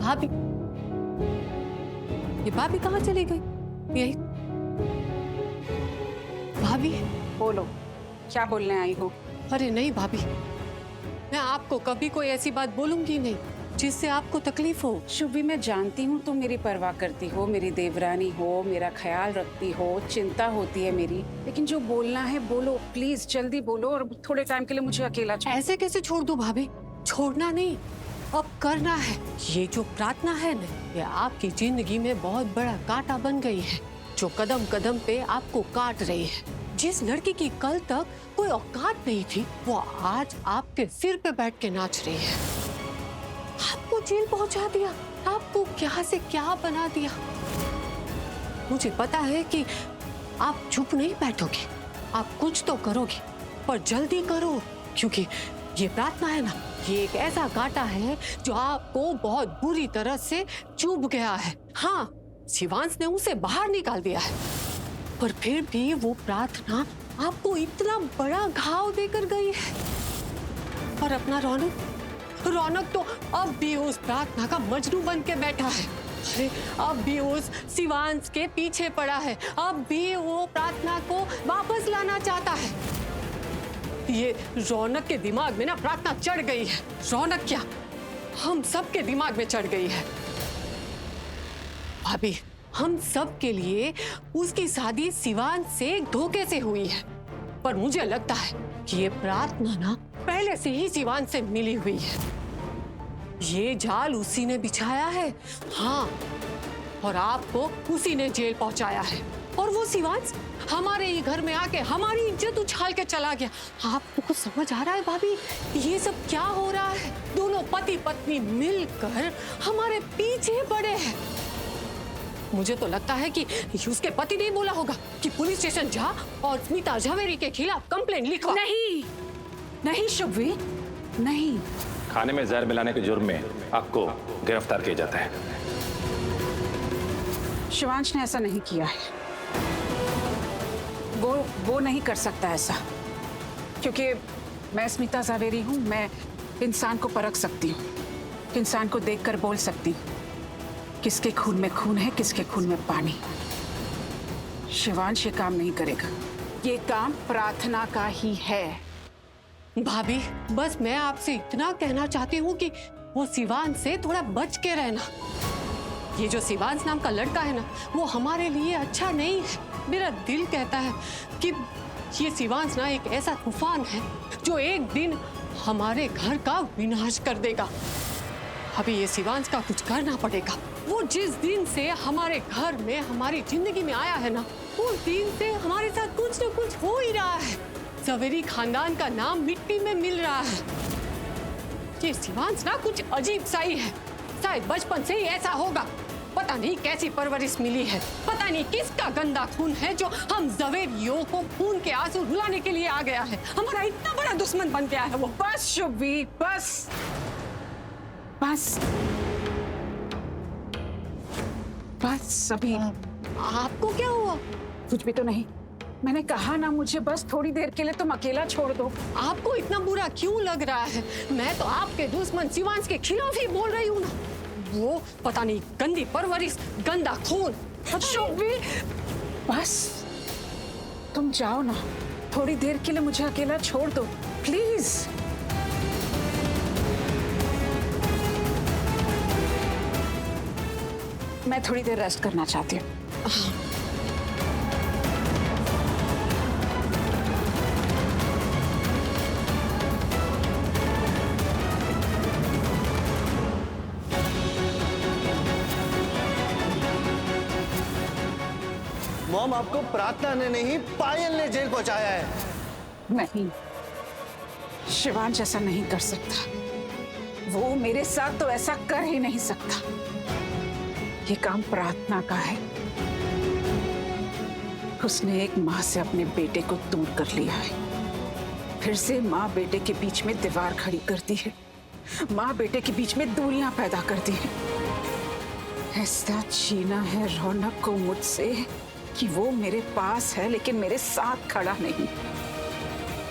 भाभी, ये भाभी कहाँ चली गई? यही भाभी। बोलो, क्या बोलने आई हो? अरे नहीं भाभी, मैं आपको कभी कोई ऐसी बात बोलूंगी नहीं जिससे आपको तकलीफ हो। शुभी, मैं जानती हूँ तुम मेरी परवाह करती हो, मेरी देवरानी हो, मेरा ख्याल रखती हो, चिंता होती है मेरी, लेकिन जो बोलना है बोलो प्लीज, जल्दी बोलो और थोड़े टाइम के लिए मुझे अकेला छोड़। ऐसे कैसे छोड़ दूं भाभी? छोड़ना नहीं, अब करना है। ये जो प्रार्थना है ना, ये आपकी जिंदगी में बहुत बड़ा कांटा बन गई है, जो कदम कदम पे आपको काट रही है। जिस लड़की की कल तक कोई औकात नहीं थी, वो आज आपके सिर पे बैठ के नाच रही है। आपको जेल पहुंचा दिया, आपको क्या से क्या बना दिया। मुझे पता है कि आप चुप नहीं बैठोगे, आप कुछ तो करोगे, पर जल्दी करो, क्योंकि ये प्रार्थना है ना, ये एक ऐसा कांटा है जो आपको बहुत बुरी तरह से चुभ गया है। हाँ, शिवांश ने उसे बाहर निकाल दिया है, पर फिर भी वो प्रार्थना आपको इतना बड़ा घाव देकर गई है। और अपना रौनक तो अब भी उस प्रार्थना का मजनू बन के बैठा है। अरे अब भी उस शिवांश के पीछे पड़ा है, अब भी वो प्रार्थना को वापस लाना चाहता है। ये रौनक के दिमाग में ना प्रार्थना चढ़ गई है। रौनक क्या, हम सबके दिमाग में चढ़ गई है। भाभी, हम सब के लिए उसकी शादी शिवांश से धोखे से हुई है, पर मुझे लगता है कि ये प्रार्थना ना पहले से ही शिवांश से मिली हुई है। ये जाल उसी ने बिछाया है, हाँ, और आपको उसी ने जेल पहुंचाया है। और वो शिवांश हमारे ही घर में आके हमारी इज्जत उछाल के चला गया। आपको कुछ समझ आ रहा है भाभी, ये सब क्या हो रहा है? दोनों पति पत्नी मिलकर हमारे पीछे पड़े हैं। मुझे तो लगता है कि उसके पति ने बोला होगा कि पुलिस स्टेशन जा और स्मिता झवेरी के खिलाफ कंप्लेंट लिखवा। नहीं नहीं शुभी, नहीं। खाने में जहर मिलाने के जुर्म में आपको गिरफ्तार किया जाता है। शिवांश ने ऐसा नहीं किया है, वो नहीं कर सकता ऐसा, क्योंकि मैं स्मिता झवेरी हूँ। मैं इंसान को परख सकती हूँ, इंसान को देखकर बोल सकती हूँ किसके खून में खून है, किसके खून में पानी। शिवांश ये काम नहीं करेगा, ये काम प्रार्थना का ही है। भाभी, बस मैं आपसे इतना कहना चाहती हूँ कि वो शिवांश से थोड़ा बच के रहना। ये जो शिवांश नाम का लड़का है ना, वो हमारे लिए अच्छा नहीं है। मेरा दिल कहता है कि ये शिवांश ना एक ऐसा तूफान है जो एक दिन हमारे घर का विनाश कर देगा। अभी ये शिवांश का कुछ करना पड़ेगा। वो जिस दिन से हमारे घर में, हमारी जिंदगी में आया है ना, उस दिन से हमारे साथ कुछ न कुछ हो ही रहा है। झवेरी खानदान का नाम मिट्टी में मिल रहा है। ये शिवांश ना कुछ अजीब सा ही है, शायद बचपन से ही ऐसा होगा। पता नहीं कैसी परवरिश मिली है, पता नहीं किसका गंदा खून है जो हम झवेरियों को खून के आंसू रुलाने के लिए आ गया है। हमारा इतना बड़ा दुश्मन बन गया है वो। बस शुभी, बस बस बस। अभी आपको क्या हुआ? कुछ भी तो नहीं, मैंने कहा ना, मुझे बस थोड़ी देर के लिए तुम अकेला छोड़ दो। आपको इतना बुरा क्यों लग रहा है? मैं तो आपके दुश्मन शिवांश के खिलाफ ही बोल रही हूँ ना। वो पता नहीं गंदी परवरिश, गंदा खून। शुभी, बस तुम जाओ ना, थोड़ी देर के लिए मुझे अकेला छोड़ दो प्लीज। मैं थोड़ी देर रेस्ट करना चाहती हूँ। मॉम, आपको प्रार्थना ने नहीं, पायल ने जेल पहुंचाया है। नहीं, शिवांश ऐसा नहीं कर सकता। वो मेरे साथ तो ऐसा कर ही नहीं सकता। ये काम प्रार्थना का है। उसने एक माँ से अपने बेटे को दूर कर लिया है, फिर से माँ बेटे के बीच में दीवार खड़ी करती है, माँ बेटे के बीच में दूरियां पैदा करती है। ऐसा छीना है रौनक को मुझसे कि वो मेरे पास है लेकिन मेरे साथ खड़ा नहीं।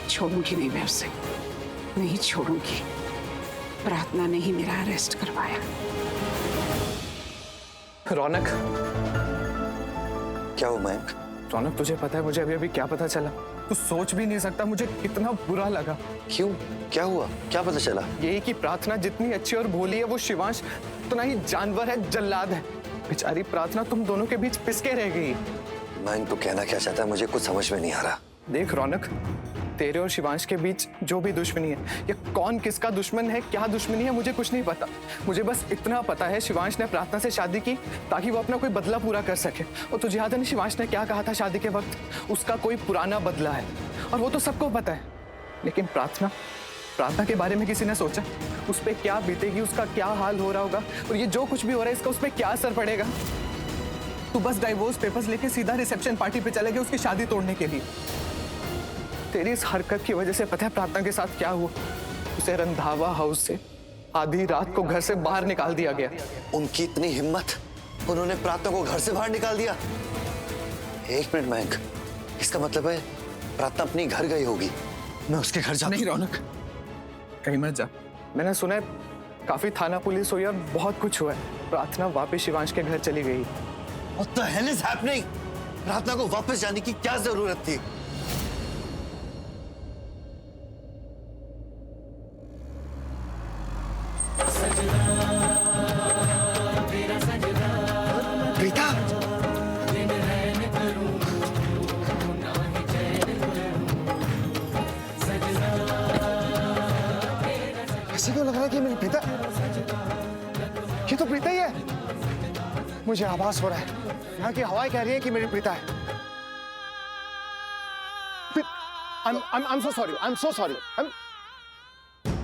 छोड़ूंगी नहीं मैं उसे, नहीं छोड़ूंगी। प्रार्थना ने ही मेरा अरेस्ट करवाया। रौनक, क्या हुआ मयंक? रौनक तुझे पता है मुझे अभी अभी क्या पता चला? तू सोच भी नहीं सकता मुझे कितना बुरा लगा। क्यों? क्या हुआ? क्या पता चला? यही कि प्रार्थना जितनी अच्छी और भोली है वो शिवांश उतना ही जानवर है, जल्लाद है। बेचारी प्रार्थना तुम दोनों के बीच पिसके रह गई। मयंक तो कहना क्या चाहता है मुझे कुछ समझ में नहीं आ रहा। देख रौनक, तेरे और शिवांश के बीच जो भी दुश्मनी है, ये कौन किसका दुश्मन है, क्या दुश्मनी है, मुझे कुछ नहीं पता। मुझे बस इतना पता है शिवांश ने प्रार्थना से शादी की ताकि वो अपना कोई बदला पूरा कर सके। और तुझे याद है ना शिवांश ने क्या कहा था शादी के वक्त? उसका कोई पुराना बदला है, और वो तो सबको पता है। लेकिन प्रार्थना के बारे में किसी ने सोचा? उस पर क्या बीतेगी, उसका क्या हाल हो रहा होगा, और ये जो कुछ भी हो रहा है इसका उस पर क्या असर पड़ेगा? तू बस डाइवोर्स पेपर्स लेके सीधा रिसेप्शन पार्टी पे चले गए उसकी शादी तोड़ने के लिए। तेरी इस हरकत की वजह से पता है प्रार्थना के साथ क्या हुआ? उसे रंधावा हाउस से आधी रात को घर से बाहर निकाल दिया गया। उनकी इतनी हिम्मत, उन्होंने प्रार्थना को घर से बाहर निकाल दिया। एक मिनट मयंक, इसका मतलब है प्रार्थना अपनी घर गई होगी। मैं उसके घर जाता नहीं रौनक, कहीं मत जा। मैंने सुना है काफी थाना पुलिस हुई और बहुत कुछ हुआ है। प्रार्थना वापस शिवांश के घर चली गई। What the hell is happening? प्रार्थना को वापस जाने की क्या जरूरत थी? प्रीता, ऐसे क्यों लग रहा है कि मेरी प्रीता? ये तो प्रीता ही है। मुझे आभास हो रहा है, यहाँ की हवाएं कह रही है कि मेरी प्रीता है। I'm so sorry. I'm so sorry.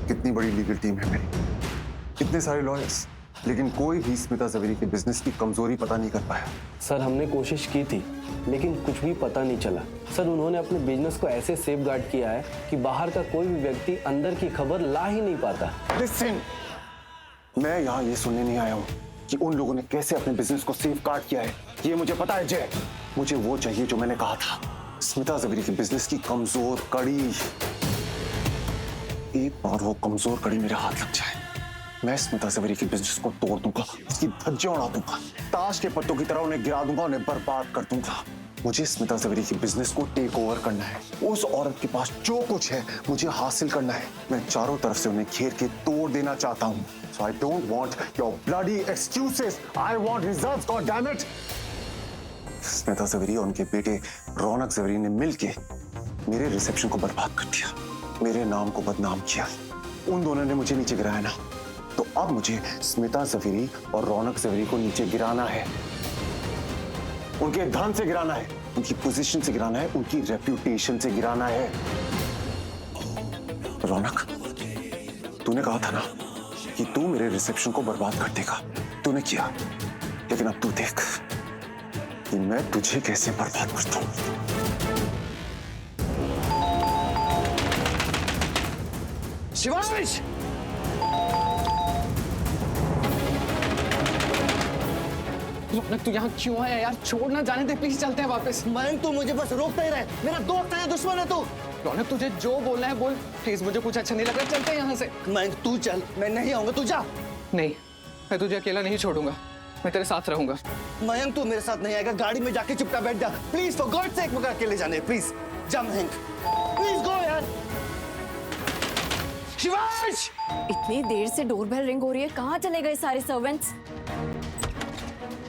कितनी बड़ी लीगल टीम है मेरी, कितने सारे लॉयर्स, लेकिन कोई भी स्मिता जवेरी के बिजनेस की कमजोरी पता नहीं कर पाया। सर हमने कोशिश की थी लेकिन कुछ भी पता नहीं चला। सर उन्होंने अपने बिजनेस को ऐसे सेफगार्ड किया है कि बाहर का कोई भी व्यक्ति अंदर की खबर ला ही नहीं पाता। Listen, मैं यहाँ ये सुनने नहीं आया हूँ कि उन लोगों ने कैसे अपने बिजनेस को सेफगार्ड किया है। ये मुझे पता है जय, मुझे वो चाहिए जो मैंने कहा था, स्मिता जवेरी के बिजनेस की कमजोर कड़ी। एक बार वो कमजोर कड़ी मेरे हाथ लग जाए, मैं स्मिता जवेरी के बिजनेस को तोड़ दूंगा, उसकी धज्जियां उड़ा दूंगा, ताश के पत्तों की तरह उन्हें गिरा दूंगा, उन्हें बर्बाद कर दूंगा। मुझे स्मिता जवेरी के बिजनेस को टेक ओवर करना है। उस औरत के पास जो कुछ है मुझे हासिल करना है। मैं चारों तरफ से उन्हें घेर के तोड़ देना चाहता हूँ। So I don't want your bloody excuses. I want results, God damn it. Smita Javeri और उनके बेटे रौनक जवेरी ने मिलके मेरे रिसेप्शन को बर्बाद कर दिया, मेरे नाम को बदनाम किया। उन दोनों ने मुझे नीचे गिराया ना, तो अब मुझे स्मिता जवेरी और रौनक जवेरी को नीचे गिराना है। उनके धन से गिराना है, उनकी पोजीशन से गिराना है, उनकी रेप्यूटेशन से गिराना है। रौनक, तूने कहा था ना कि तू मेरे रिसेप्शन को बर्बाद कर देगा, तूने किया, लेकिन अब तू देख कि मैं तुझे कैसे बर्बाद करता हूं। शिवांश! रौनक तू यहाँ क्यों आया यार? छोड़ ना जाने दे, प्लीज चलते हैं वापस। मयंक तू मुझे बस रोकता ही रहे, मेरा दोस्त है या दुश्मन है तू? रौनक तुझे जो बोलना है बोल, प्लीज मुझे कुछ अच्छा नहीं लग रहा, चलते हैं यहाँ से। मयंक तू चल, मैं नहीं आऊंगा, तू जा। नहीं, मैं तुझे अकेला नहीं छोड़ूंगा, मैं तेरे साथ रहूंगा। मयंक तू मेरे साथ नहीं आएगा, गाड़ी में जाके चुपचाप बैठ जा प्लीज, फॉर गॉड सेक मुझे अकेले जाने प्लीज। जा मयंक, प्लीज गो यार। शिवांश! इतनी देर से डोरबेल रिंग हो रही है, कहाँ चले गए सारे सर्वेंट्स?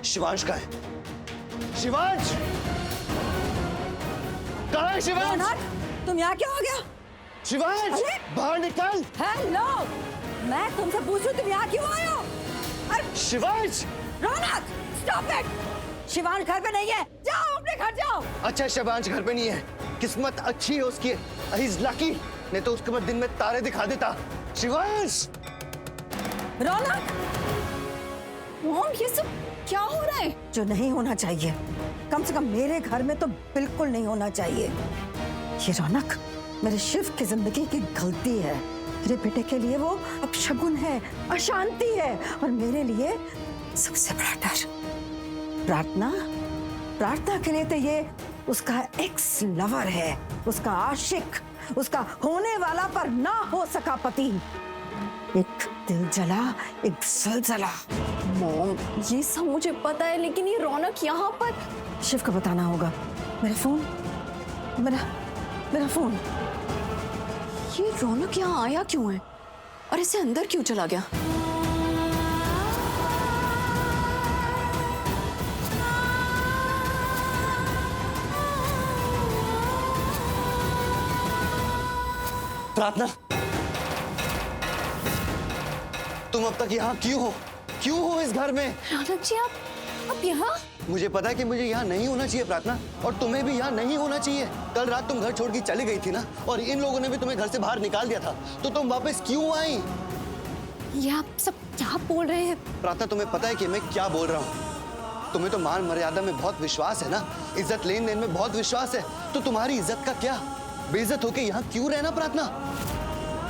शिवांश कहाँ है? शिवांश! कहाँ है शिवांश? रौनक, तुम यहाँ क्यों आ गया? शिवांश! अरे! बाहर निकल! हेलो, मैं तुमसे पूछूं तुम यहाँ क्यों आए हो? अरे शिवांश! रौनक, स्टॉप इट! शिवांश घर पे नहीं है, जाओ अपने घर जाओ। अच्छा शिवांश घर पे नहीं है, किस्मत अच्छी है उसकी, ही इज लकी, नहीं तो उसके बाद दिन में तारे दिखा देता। शिवांश! रौनक, मॉम ये सब क्या हो रहा है? जो नहीं होना चाहिए, कम से कम मेरे घर में तो बिल्कुल नहीं होना चाहिए। ये रौनक मेरे शिव की जिंदगी की गलती है। मेरे बेटे के लिए वो अपशगुन है, अशांति है, और मेरे लिए सबसे बड़ा डर प्रार्थना के लिए तो ये उसका एक्स लवर है, उसका आशिक, उसका होने वाला पर ना हो सका पति। एक दिल जला, एक जलजला, मॉम, ये सब मुझे पता है, लेकिन ये रौनक यहाँ पर। शिव को बताना होगा। मेरा फोन, मेरा फोन। ये रौनक यहाँ आया क्यों है और इसे अंदर क्यों चला गया? प्रार्थना, तुम अब तक यहाँ क्यों हो? क्यों हो इस घर में? रौनक जी, आप यहाँ? मुझे पता है कि मुझे यहाँ नहीं होना चाहिए प्रार्थना, और तुम्हें भी यहाँ नहीं होना चाहिए। कल रात तुम घर छोड़ के चली गई थी ना, और इन लोगों ने भी तुम्हें घर से बाहर निकाल दिया था, तो तुम वापस क्यों आई? ये आप सब क्या बोल रहे हैं? प्रार्थना, तुम्हें पता है कि मैं क्या बोल रहा हूँ? तुम्हें तो मान मर्यादा में बहुत विश्वास है ना, इज्जत लेन देन में बहुत विश्वास है, तो तुम्हारी इज्जत का क्या? बेइज्जत होके यहाँ क्यों रहना प्रार्थना?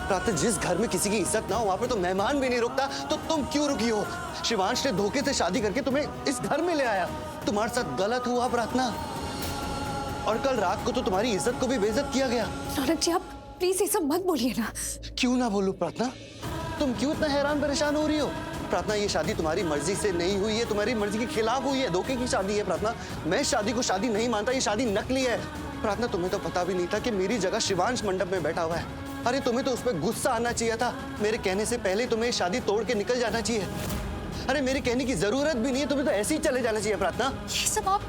प्रार्थना, जिस घर में किसी की इज्जत ना हो वहां पे तो मेहमान भी नहीं रुकता, तो तुम क्यों रुकी हो? शिवांश ने धोखे से शादी करके तुम्हें इस घर में ले आया, तुम्हारे साथ गलत हुआ प्रार्थना, और कल रात को तो तुम्हारी इज्जत को भी बेइज्जत किया गया। रौनक जी, आप प्लीज ये सब मत बोलिए ना। क्यों ना बोलूं प्रार्थना? तुम क्यों इतना हैरान परेशान हो रही हो? प्रार्थना, ये शादी तुम्हारी मर्जी से नहीं हुई है, तुम्हारी मर्जी के खिलाफ हुई है, धोखे की शादी है प्रार्थना। मैं इस शादी को शादी नहीं मानता, ये शादी नकली है। प्रार्थना, तुम्हें तो पता भी नहीं था कि मेरी जगह शिवांश मंडप में बैठा हुआ है। अरे तुम्हें तो उस पर गुस्सा आना चाहिए था, मेरे कहने से पहले तुम्हें शादी तोड़ के निकल जाना चाहिए। अरे मेरे कहने की जरूरत भी नहीं है, तुम्हें तो ऐसे ही चले जाना चाहिए प्रार्थना। ये सब आप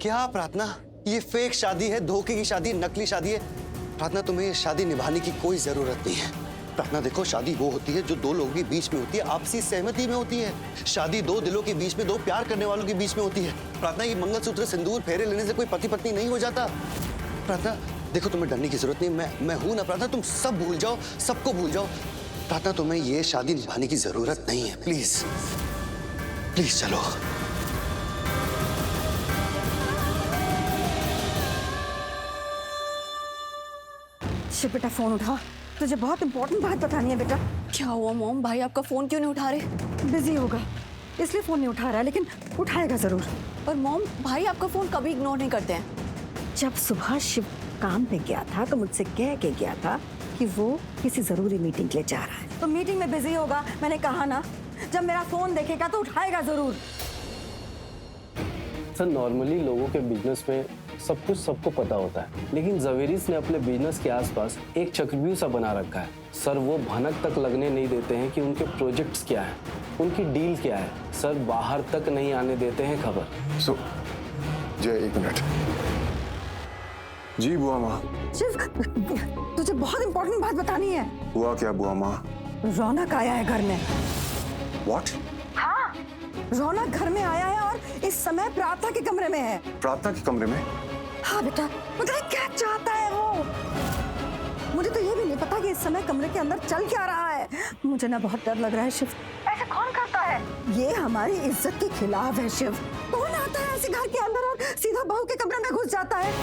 क्या प्रार्थना? ये फेक शादी है, धोखे की शादी, नकली शादी है प्रार्थना। तुम्हें ये शादी निभाने की कोई जरूरत नहीं है प्रार्थना। देखो, शादी वो होती है जो दो लोगों के बीच में होती है, आपसी सहमति में होती है। शादी दो दिलों के बीच में, दो प्यार करने वालों के बीच में होती है प्रार्थना। ये मंगलसूत्र, सिंदूर, फेरे लेने से कोई पति पत्नी नहीं हो जाता प्रार्थना। देखो, तुम्हें डरने की जरूरत नहीं, मैं हूं ना प्रार्थना। तुम सब भूल जाओ, सबको भूल जाओ प्रार्थना। तुम्हें ये शादी निभाने की जरूरत नहीं है। प्लीज प्लीज चलो। शिव बेटा, फोन उठा, तुझे बहुत इंपॉर्टेंट बात बतानी है बेटा। क्या हुआ मॉम? भाई आपका फोन क्यों नहीं उठा रहे? बिजी होगा इसलिए फोन नहीं उठा रहा है, लेकिन उठाएगा जरूर। और मॉम, भाई आपका फोन कभी इग्नोर नहीं करते हैं। जब सुबह शिव काम पे गया था तो मुझसे कह के गया था कि वो किसी जरूरी मीटिंग के लिए जा रहा है, तो मीटिंग में बिजी होगा। मैंने कहा ना, जब मेरा फोन देखेगा तो उठाएगा जरूर। सर, नॉर्मली लोगों के बिजनेस में सब कुछ सबको पता होता है, लेकिन जवेरीस ने अपने बिजनेस के आसपास एक चक्रव्यूह सा बना रखा है। सर, वो भनक तक लगने नहीं देते हैं कि उनके प्रोजेक्ट्स क्या है, उनकी डील क्या है। सर, बाहर तक नहीं आने देते हैं खबर। जय, एक मिनट। जी बुआ माँ। शिव, तुझे बहुत इंपॉर्टेंट बात बतानी है। हुआ क्या बुआ माँ? रौनक आया है घर में। What? हाँ, रौनक घर में आया है और इस समय प्रार्थना के कमरे में है। प्रार्थना के कमरे में? हाँ बेटा, पता है क्या चाहता है वो? मुझे तो ये भी नहीं पता कि इस समय कमरे के अंदर चल क्या रहा है। मुझे ना बहुत डर लग रहा है शिव। ऐसे कौन करता है? ये हमारी इज्जत के खिलाफ है शिव। कौन आता है ऐसे घर के अंदर और सीधा बहू के कमरे में घुस जाता है?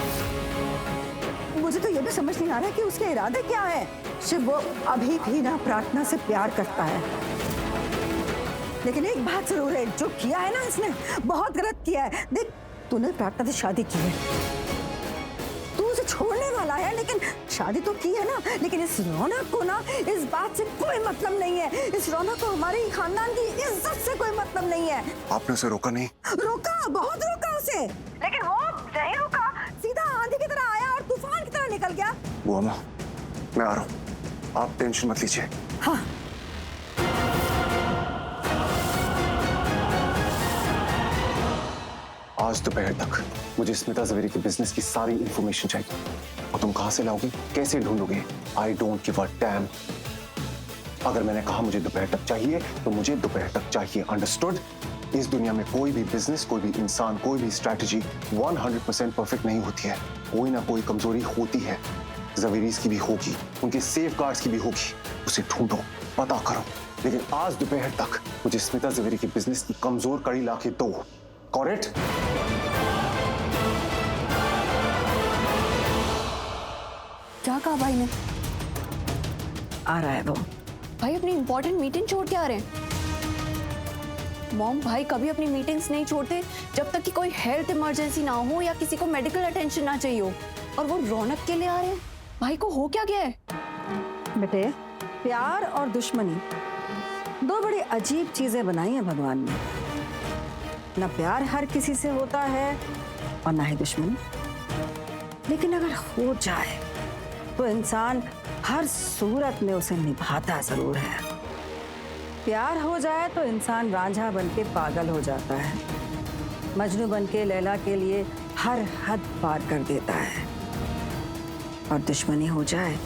मुझे तो ये भी समझ नहीं आ रहा कि उसके इरादे क्या है। शिव, वो अभी भी ना प्रार्थना से प्यार करता है, लेकिन एक बात जरूर है, जो किया है ना इसने बहुत गलत किया है। देख, तूने प्रार्थना से शादी की है, तू उसे छोड़ने वाला है, लेकिन शादी तो की है ना। लेकिन इस रौनक को ना इस बात से कोई मतलब नहीं है। इस रौनक को हमारे खानदान की इज्जत से कोई मतलब नहीं है। आपने उसे रोका नहीं? रोका, बहुत रोका उसे, लेकिन वो नहीं रुका, सीधा आंधी की तरह आया और तूफान की तरह निकल गया। बुआ माँ, मैं आ रहा हूँ, आप टेंशन मत लीजिए। हाँ, आज दोपहर तक मुझे स्मिता जवेरी के बिजनेस की सारी इंफॉर्मेशन चाहिए, और तुम कहां से लाओगे, कैसे ढूंढोगे? I don't give a damn. अगर मैंने कहा मुझे दोपहर तक चाहिए तो मुझे दोपहर तक चाहिए, अंडरस्टूड? इस दुनिया में कोई भी बिजनेस, कोई भी इंसान, कोई भी स्ट्रैटेजी 100% परफेक्ट नहीं होती है। कोई ना कोई कमजोरी होती है, जवेरीज की भी होगी, उनके सेफगार्ड्स की भी होगी। उसे ढूंढो, पता करो, लेकिन आज दोपहर तक मुझे स्मिता जवेरी के बिजनेस की कमजोर कड़ी लाके दो। करेक्ट? क्या कहा भाई ने? आ रहा है वो। भाई अपनी इंपॉर्टेंट मीटिंग छोड़ के आ रहे हैं। मॉम, भाई कभी अपनी मीटिंग्स नहीं छोड़ते जब तक कि कोई हेल्थ इमरजेंसी ना हो या किसी को मेडिकल अटेंशन ना चाहिए हो, और वो रौनक के लिए आ रहे हैं। भाई को हो क्या गया है? बेटे, प्यार और दुश्मनी दो बड़ी अजीब चीजें बनाई हैं भगवान ने। ना प्यार हर किसी से होता है और ना ही दुश्मनी, लेकिन अगर हो जाए तो इंसान हर सूरत में उसे निभाता जरूर है। प्यार हो जाए तो इंसान रांझा बन के पागल हो जाता है, मजनू बन के लैला के लिए हर हद पार कर देता है। और दुश्मनी हो जाए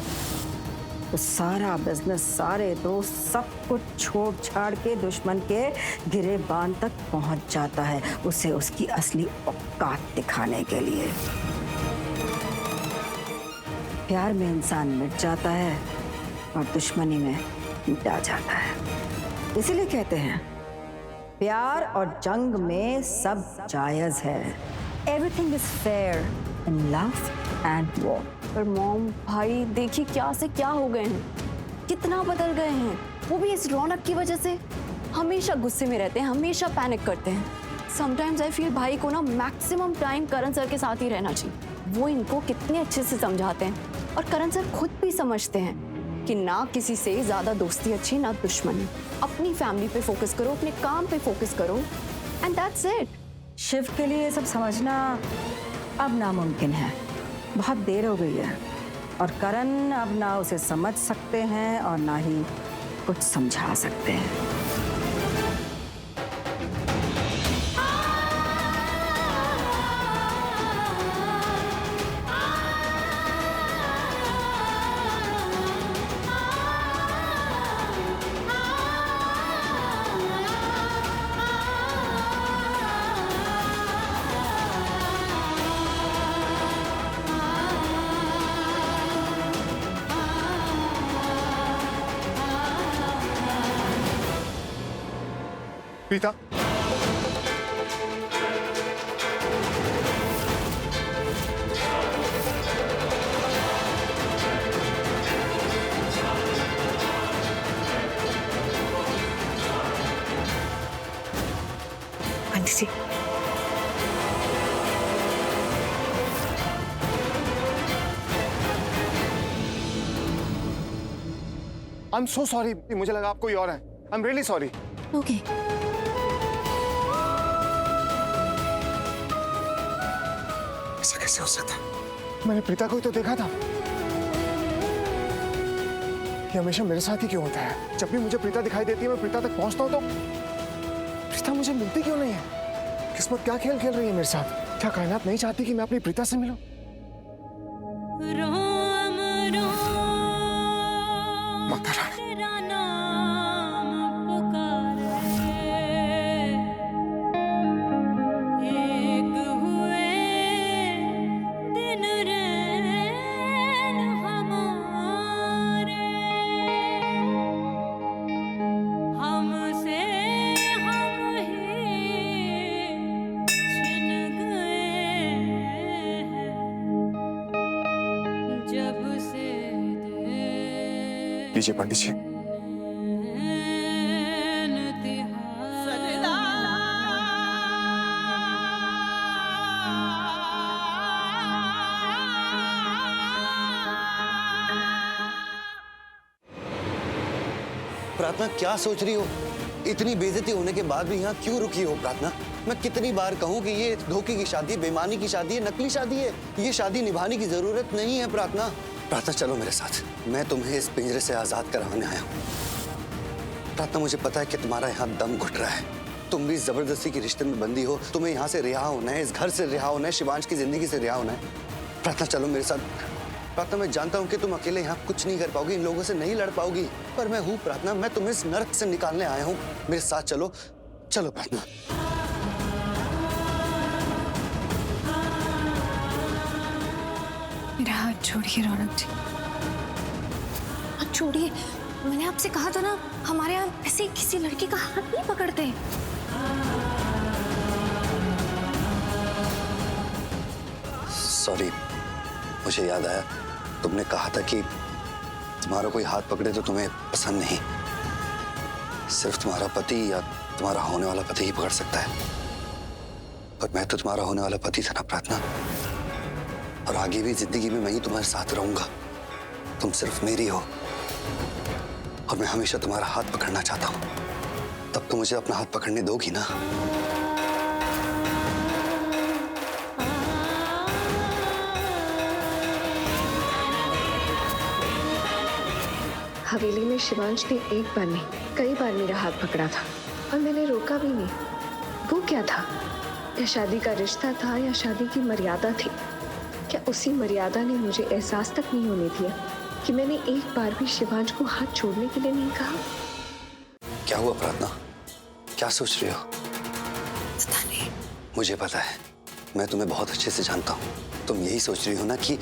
तो सारा बिजनेस, सारे दोस्त, सब कुछ छोड़ छाड़ के दुश्मन के गिरेबान तक पहुंच जाता है, उसे उसकी असली औकात दिखाने के लिए। प्यार में इंसान मिट जाता है और दुश्मनी में मिटा जाता है। इसीलिए कहते हैं प्यार और जंग में सब जायज है। Everything is fair in love and war. पर मॉम भाई देखिए क्या से क्या हो गए हैं, कितना बदल गए हैं, वो भी इस रौनक की वजह से। हमेशा गुस्से में रहते हैं, हमेशा पैनिक करते हैं। समटाइम्स आई फील भाई को ना मैक्सिमम टाइम करण सर के साथ ही रहना चाहिए। वो इनको कितने अच्छे से समझाते हैं और करण सर खुद भी समझते हैं कि ना किसी से ज्यादा दोस्ती अच्छी, ना दुश्मनी। अपनी फैमिली पे फोकस करो, अपने काम पे फोकस करो, एंड दैट्स इट। शिव के लिए ये सब समझना अब नामुमकिन है, बहुत देर हो गई है। और करण अब ना उसे समझ सकते हैं और ना ही कुछ समझा सकते हैं। Preeta, aunty ji, I am so sorry. मुझे लगा आप कोई और है। I am really sorry. Okay ऐसा कैसे हो सकता है? मैंने प्रीता को ही तो देखा था। ये हमेशा मेरे साथ ही क्यों होता है? जब भी मुझे प्रीता दिखाई देती है, मैं प्रीता तक पहुंचता हूँ तो प्रीता मुझे मिलती क्यों नहीं है? किस्मत क्या खेल खेल रही है मेरे साथ? क्या कायनात नहीं चाहती कि मैं अपनी प्रीता से मिलूं? माता रानी, लीजिए पंडित जी। प्रार्थना क्या सोच रही हो? इतनी बेइज्जती होने के बाद भी यहाँ क्यों रुकी हो प्रार्थना? मैं कितनी बार कहूँ कि ये धोखे की शादी है, बेईमानी की शादी है, नकली शादी है। ये शादी निभाने की जरूरत नहीं है प्रार्थना। प्रार्थना चलो मेरे साथ, मैं तुम्हें इस पिंजरे से आजाद करवाने आया हूँ। प्रार्थना मुझे पता है कि तुम्हारा यहाँ दम घुट रहा है, तुम भी जबरदस्ती के रिश्ते में बंदी हो, तुम्हें यहाँ से रिहा होना है, इस घर से रिहा होना है, शिवांश की जिंदगी से रिहा होना है। प्रार्थना चलो मेरे साथ। प्रार्थना मैं जानता हूँ कि तुम अकेले यहाँ कुछ नहीं कर पाओगी, इन लोगों से नहीं लड़ पाओगी, पर मैं हूँ प्रार्थना, मैं तुम्हें इस नर्क से निकालने आया हूँ। मेरे साथ चलो, चलो प्रार्थना। मेरा हाथ छोड़िए रौनक जी, हाथ छोड़िए। मैंने आपसे कहा था ना, हमारे यहाँ ऐसे किसी लड़की का हाथ नहीं पकड़ते। सॉरी, मुझे याद आया, तुमने कहा था कि तुम्हारा कोई हाथ पकड़े तो तुम्हें पसंद नहीं, सिर्फ तुम्हारा पति या तुम्हारा होने वाला पति ही पकड़ सकता है। पर मैं तो तुम्हारा होने वाला पति था ना प्रार्थना, और आगे भी जिंदगी में मैं ही तुम्हारे साथ रहूंगा। तुम सिर्फ मेरी हो और मैं हमेशा तुम्हारा हाथ पकड़ना चाहता हूँ। तब तो मुझे अपना हाथ पकड़ने दोगी ना? हवेली में शिवांश ने एक बार नहीं कई बार मेरा हाथ पकड़ा था और मैंने रोका भी नहीं। वो क्या था? या शादी का रिश्ता था या शादी की मर्यादा थी? क्या उसी मर्यादा ने मुझे एहसास तक नहीं होने दिया कि मैंने एक बार भी शिवांश को हाथ छोड़ने के लिए नहीं कहा? क्या हुआ प्रार्थना? क्या सोच रही हो? पता नहीं। मुझे पता है, मैं तुम्हें बहुत अच्छे से जानता हूँ। तुम यही सोच रही हो ना कि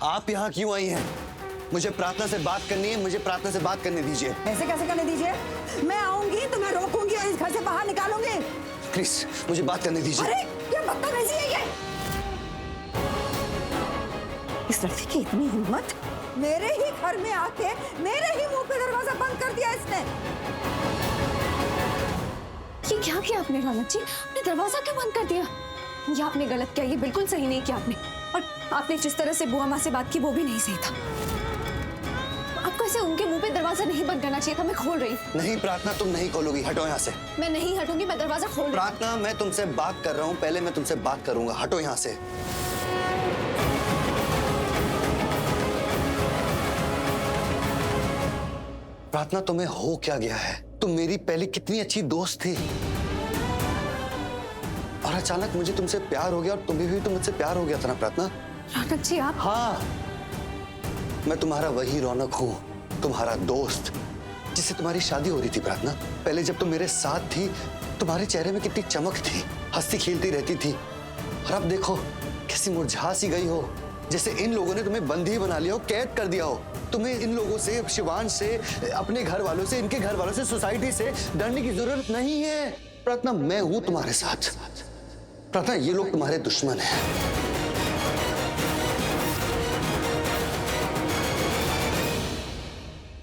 आप यहाँ क्यों आई हैं? मुझे प्रार्थना से बात करनी है, मुझे प्रार्थना से बात करने दीजिए। ऐसे कैसे करने दीजिए? मैं आऊंगी तो मैं रोकूंगी और इस घर से बाहर निकालूंगी। प्लीज मुझे बात करने दीजिए। अरे ये बदतमीजी है ये। इस लड़की की इतनी हिम्मत, मेरे ही घर में आके मेरे ही मुंह पे दरवाजा बंद कर दिया इसने। ये क्या किया आपने रौनक जी? आपने दरवाजा क्यों बंद कर दिया? ये आपने गलत किया, ये बिल्कुल सही नहीं किया आपने। और आपने जिस तरह से बुआ माँ से बात की वो भी नहीं सही था। आपको ऐसे उनके मुंह पे दरवाजा नहीं बंद करना चाहिए था। मैं खोल रही हूँ। नहीं प्रार्थना, तुम नहीं खोलोगी, हटो यहाँ से। मैं नहीं हटूंगी, मैं दरवाजा खोल रही हूँ। प्रार्थना, मैं तुमसे बात कर रहा हूँ, पहले मैं तुमसे बात करूंगा, हटो यहाँ से। प्रार्थना, तुम्हें हो क्या गया है? तुम मेरी पहले कितनी अच्छी दोस्त थी और अचानक मुझे तुमसे प्यार हो गया और तुम्हें भी तो मुझसे प्यार हो गया था ना प्रार्थना? रौनक जी आप। हाँ, मैं तुम्हारा वही रौनक हूँ, तुम्हारा दोस्त जिससे तुम्हारी शादी हो रही थी प्रार्थना। पहले जब तुम मेरे साथ थी तुम्हारे चेहरे में कितनी चमक थी, हंसती खेलती रहती थी, और अब देखो कैसी मुरझा सी गई हो, जैसे इन लोगों ने तुम्हें बंदी ही बना लिया हो, कैद कर दिया हो। तुम्हें इन लोगों से, शिवांश से, अपने घर वालों से, इनके घर वालों से, सोसाइटी से डरने की जरूरत नहीं है प्रार्थना। मैं हूं तुम्हारे साथ प्रार्थना। ये लोग तुम्हारे दुश्मन हैं।